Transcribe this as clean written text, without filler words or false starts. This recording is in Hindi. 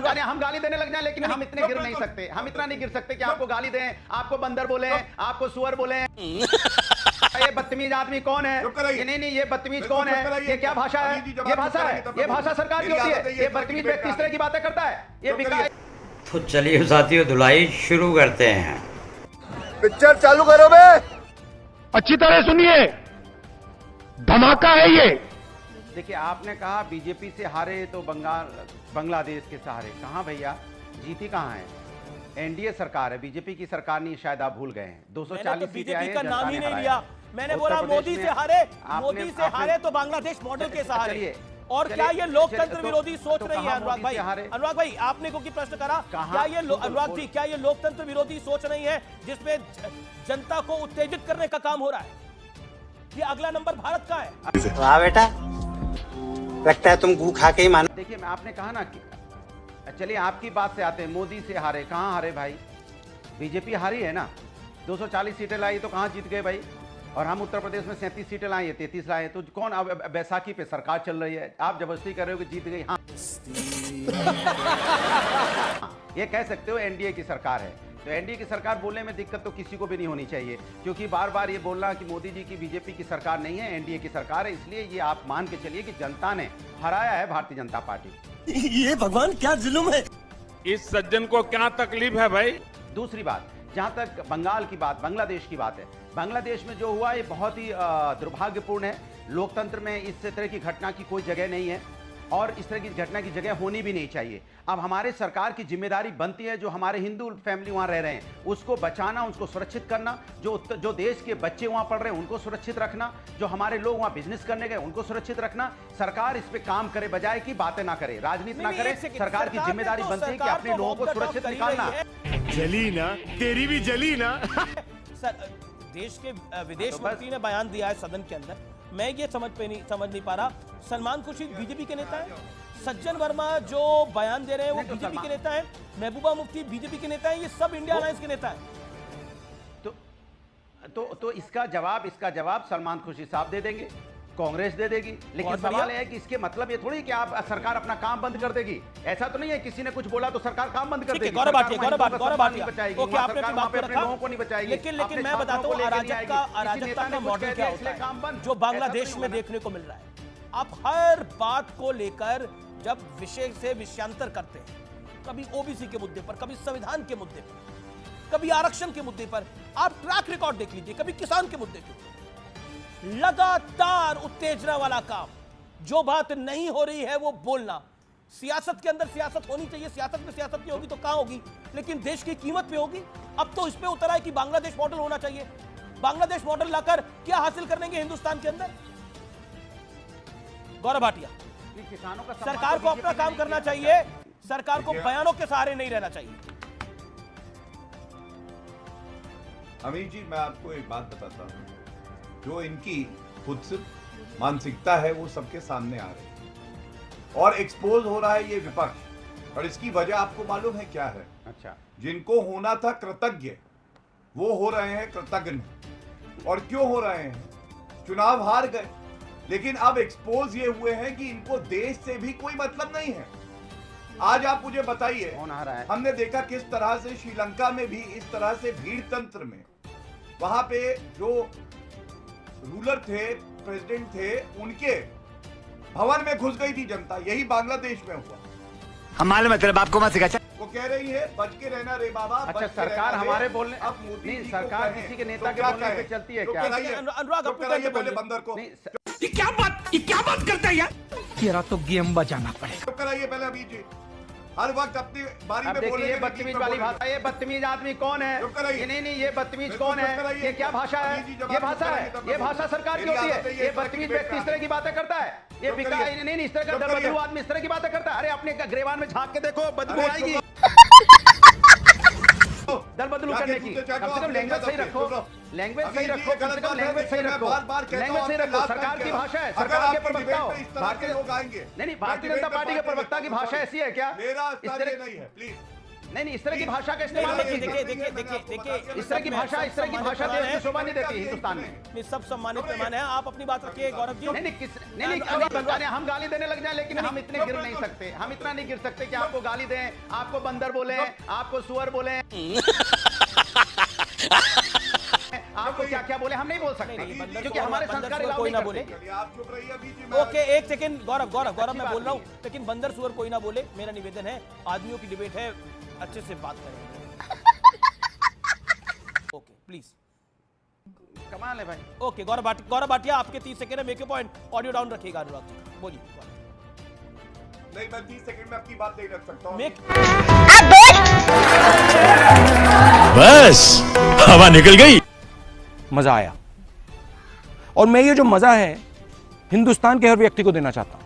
यानी हम गाली देने लग जाए, लेकिन हम इतने गिर नहीं सकते, हम इतना नहीं गिर सकते कि आपको गाली दें, आपको बंदर बोले, आपको सुअर बोले। ये बदतमीज आदमी कौन है? ये नहीं, ये बदतमीज कौन है? ये क्या भाषा है? ये भाषा है, ये भाषा सरकार की होती है। ये बदतमीज व्यक्ति इस तरह की बातें करता है, ये बिका। तो चलिए साथियों, धुलाई शुरू करते हैं। पिक्चर चालू करो बे। अच्छी तरह सुनिए, धमाका है ये। देखिए, आपने कहा बीजेपी से हारे तो बांग्लादेश के सहारे। कहां भैया, जीती कहां है? एनडीए सरकार है, बीजेपी की सरकार नहीं, शायद आप भूल गए हैं। 240 सीटें आई हैं, का नाम ही नहीं लिया। मैंने बोला मोदी से हारे तो बांग्लादेश मॉडल के सहारे। और क्या ये लोकतंत्र विरोधी सोच रही है अनुराग भाई? अनुराग भाई, आपने क्योंकि प्रश्न करा, क्या ये अनुराग जी, क्या ये लोकतंत्र विरोधी सोच नहीं है जिसमें जनता को उत्तेजित करने का काम हो रहा है? ये अगला नंबर भारत का है। वाह बेटा, लगता है तुम गू खा के ही मानो। देखिए, आपने कहा ना कि चलिए आपकी बात से आते हैं, मोदी से हारे। कहां हारे भाई? बीजेपी हारी है ना, 240 सीटें लाई, तो कहां जीत गए भाई? और हम उत्तर प्रदेश में 37 सीटें लाए, 33 लाए, तो कौन? अब बैसाखी पे सरकार चल रही है, आप जबरदस्ती कर रहे हो कि जीत गई। हाँ ये कह सकते हो एनडीए की सरकार है, तो एनडीए की सरकार बोलने में दिक्कत तो किसी को भी नहीं होनी चाहिए, क्योंकि बार बार ये बोलना कि मोदी जी की बीजेपी की सरकार नहीं है, एनडीए की सरकार है। इसलिए ये आप मान के चलिए कि जनता ने हराया है भारतीय जनता पार्टी। ये भगवान क्या जुल्म है। इस सज्जन को क्या तकलीफ है भाई? दूसरी बात, जहां तक बंगाल की बात, बांग्लादेश की बात है, बांग्लादेश में जो हुआ ये बहुत ही दुर्भाग्यपूर्ण है। लोकतंत्र में इस तरह की घटना की कोई जगह नहीं है, और इस तरह की घटना की जगह होनी भी नहीं चाहिए। अब हमारे सरकार की जिम्मेदारी बनती है, जो हमारे हिंदू फैमिली वहां रह रहे हैं उसको बचाना, उसको सुरक्षित करना, जो देश के बच्चे वहां पढ़ रहे हैं उनको सुरक्षित रखना, जो हमारे लोग वहां बिजनेस करने गए उनको सुरक्षित रखना। सरकार इस पे काम करे, बजाय कि बातें ना करे, राजनीति ना करे। सरकार की जिम्मेदारी बनती है कि अपने लोगों को सुरक्षित निकालना। जली ना, तेरी भी जली ना। देश के विदेश मंत्री ने बयान दिया है सदन के अंदर, मैं ये समझ नहीं पा रहा। सलमान खुर्शीद बीजेपी के नेता है, सज्जन वर्मा जो बयान दे रहे हैं वो बीजेपी के नेता है, महबूबा मुफ्ती बीजेपी के नेता है, ये सब इंडिया अलायंस के नेता है। तो इसका जवाब सलमान खुर्शीद साहब दे देंगे, कांग्रेस दे देगी। लेकिन सवाल है कि इसके मतलब ये थोड़ी कि आप सरकार अपना काम बंद कर देगी। ऐसा तो नहीं है किसी ने कुछ बोला तो सरकार काम बंद कर देगी। गौरव भाटिया ओके, आपने अपनी बात रखा, लोगों को नहीं बचाएगी। लेकिन मैं बताता हूं, अराजकता का मॉडल क्या होता है जो बांग्लादेश में देखने को मिल रहा है। आप हर बात को लेकर जब विषय से विषयांतर करते हैं, कभी ओबीसी के मुद्दे पर, कभी संविधान के मुद्दे पर, कभी आरक्षण के मुद्दे पर, आप ट्रैक रिकॉर्ड देख लीजिए, कभी किसान के मुद्दे पर, लगातार उत्तेजना वाला काम। जो बात नहीं हो रही है वो बोलना। सियासत के अंदर सियासत होनी चाहिए, सियासत में सियासत नहीं होगी तो कहां होगी? लेकिन देश की कीमत पे होगी। अब तो इस पे उतरा है कि बांग्लादेश मॉडल होना चाहिए। बांग्लादेश मॉडल लाकर क्या हासिल कर लेंगे हिंदुस्तान के अंदर? गौरव भाटिया, किसानों का सरकार को अपना काम करना चाहिए, सरकार को बयानों के सहारे नहीं रहना चाहिए। अमीर जी, मैं आपको एक बात बताता हूं, जो इनकी खुद से मानसिकता है वो सबके सामने आ रही है और एक्सपोज हो रहा है ये विपक्ष। और इसकी वजह आपको मालूम है क्या है? अच्छा, जिनको होना था कृतज्ञ वो हो रहे हैं कृतज्ञ। और क्यों हो रहे हैं? चुनाव हार गए, लेकिन अब एक्सपोज ये हुए हैं कि इनको देश से भी कोई मतलब नहीं है। आज आप मुझे बताइए, कौन आ रहा है? हमने देखा किस तरह से श्रीलंका में भी इस तरह से भीड़ तंत्र में वहां पे जो रूलर थे, प्रेसिडेंट थे, उनके भवन में घुस गई थी जनता। यही बांग्लादेश में हुआ। हम मालूम है, तेरे बाप को मत सिखा। वो कह रही है बच के रहना रे बाबा। अच्छा, सरकार हमारे बोलने, अब नहीं, सरकार किसी के नेता के बोलने पे चलती है क्या? अनुराग, पहले बंदर को ये क्या बात करता है यार? तेरा तो गेम बजाना पड़ेगा। कराइए पहले अभी जी, हर वक्त अपनी बारी में बोले। ये बदतमीज वाली भाषा, ये बदतमीज आदमी कौन है? ये नहीं, ये बदतमीज कौन है? ये क्या भाषा है? ये भाषा है, ये भाषा सरकार की होती है। ये बदतमीज व्यक्ति इस तरह की बातें करता है। ये बिका नहीं, इस तरह का दरबदलू आदमी इस तरह की बातें करता है। अरे अपने ग्रेवान में झांक के देखो, बदबू आएगी दल बदलू करने की। कम से कम लैंग्वेज सही रखो, लैंग्वेज सही रखो, कम से कम लैंग्वेज सही रखो, लैंग्वेज सही रखो। सरकार की भाषा है, सरकार के प्रवक्ता हो। भारतीय लोग आएंगे नहीं, भारतीय जनता पार्टी के प्रवक्ता की भाषा ऐसी है क्या? मेरा नहीं है, प्लीज नहीं, इस तरह की भाषा का इस्तेमाल देखिए कीजिए। देखिए इस तरह की भाषा देश में शोभा नहीं देती हिंदुस्तान में। नहीं, सब सम्मानित मेहमान हैं, आप अपनी बात रखिए गौरव जी। नहीं, अभी हम गाली देने लग जाए, लेकिन हम इतने गिर नहीं सकते, हम इतना नहीं गिर सकते कि आपको गाली दें, आपको बंदर बोले, आपको सुअर बोले, आपको क्या क्या बोले, हम नहीं बोल सकते, क्योंकि हमारे संस्कार अलाउ कोई नहीं ना बोले। करते। आप चुप रहिए अभी जी। ओके, एक सेकंड गौरव मैं बोल रहा हूँ, लेकिन बंदर सुअर कोई ना बोले। मेरा निवेदन है, आदमियों की डिबेट है, अच्छे से बात करें। Okay please. कमाल है भाई। ओके गौरव भाटिया, आपके 30 सेकंड है, make your point. Audio down रखिएगा अनुराग जी, बोलिए। नहीं, मैं 30 सेकंड में अपनी बात नहीं रख सकता हूँ। बस हवा निकल गई, मजा आया। और मैं ये जो मजा है हिंदुस्तान के हर व्यक्ति को देना चाहता हूं।